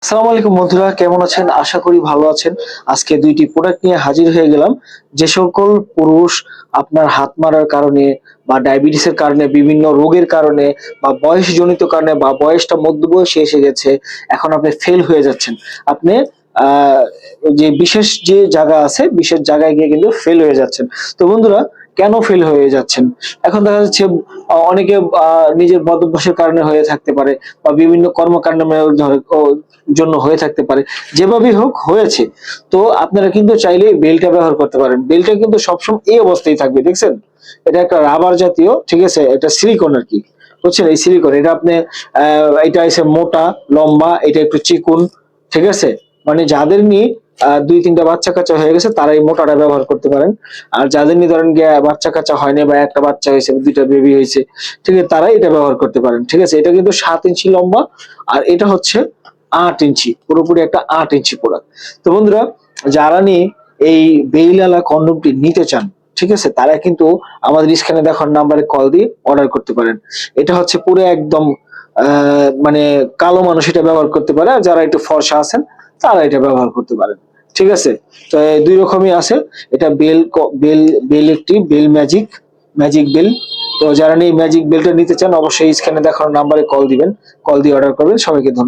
আসসালামু আলাইকুম বন্ধুরা, কেমন আছেন? আশা করি ভালো আছেন। আজকে দুইটি প্রোডাক্ট নিয়ে হাজির হয়ে গেলাম। যে সকল পুরুষ আপনার হাত মারার কারণে বা ডায়াবেটিসের কারণে, বিভিন্ন রোগের কারণে বা বয়সজনিত কারণে বা বয়সটা মধ্যবয়সে এসে গেছে, এখন আপনি ফেল হয়ে যাচ্ছেন। আপনি আহ যে যে জায়গা আছে, বিশেষ জায়গায় গিয়ে কিন্তু ফেল হয়ে যাচ্ছেন। তো বন্ধুরা, কেন ফেল হয়ে যাচ্ছেন? এখন দেখা যাচ্ছে অনেকে নিজের বদভ্যাসের কারণে হয়ে থাকতে পারে বা বিভিন্ন কর্মকাণ্ডের জন্য হয়ে থাকতে পারে। যেভাবেই হোক হয়েছে। তো আপনারা কিন্তু চাইলে বেলটা ব্যবহার করতে পারেন। বেলটা কিন্তু সবসময় এই অবস্থায় থাকবে, দেখছেন? এটা একটা রাবার জাতীয়, ঠিক আছে? এটা সিলিকন আরকি। বুঝছেন? এই সিলিকন এটা আপনি এটা হইছে মোটা, লম্বা, এটা একটু চিকুন, ঠিক আছে? মানে যাদের নিয়ে ২-৩ টা বাচ্চা-কাচ্চা হয়ে গেছে তারা এই মোটাটা ব্যবহার করতে পারেন। আর যাদের নিয়ে ধরেন গিয়া বাচ্চা-কাচ্চা হয় নাই বা একটা বাচ্চা হইছে, ২ টা বেবি হইছে, ঠিক আছে? তারা এটা ব্যবহার করতে পারেন। ঠিক আছে? এটা কিন্তু ৭ ইঞ্চি লম্বা আর এটা হচ্ছে ৮ ইঞ্চি, পুরোপুরি একটা ৮ ইঞ্চি প্রোডাক্ট। তো বন্ধুরা, যারা নিয়ে এই বেইলালা কন্ডমটি নিতে চান, ঠিক আছে? তারা কিন্তু আমাদের স্ক্রিনে দেখানো নাম্বারে কল দিয়ে অর্ডার করতে পারেন। এটা হচ্ছে পুরো একদম মানে কালো মানুষ এটা ব্যবহার করতে পারে। আর যারা একটু ফর্সা আছেন তারা এটা ব্যবহার করতে পারেন। ঠিক আছে? তো ২ রকমই আছে। এটা বেল একটি বেল ম্যাজিক বেল। তো যারা নিয়ে ম্যাজিক বেলটা নিতে চান অবশ্যই স্ক্রিনে দেখানো নাম্বারে কল দিবেন। কল দিয়ে অর্ডার করবেন। সবাইকে ধন্যবাদ।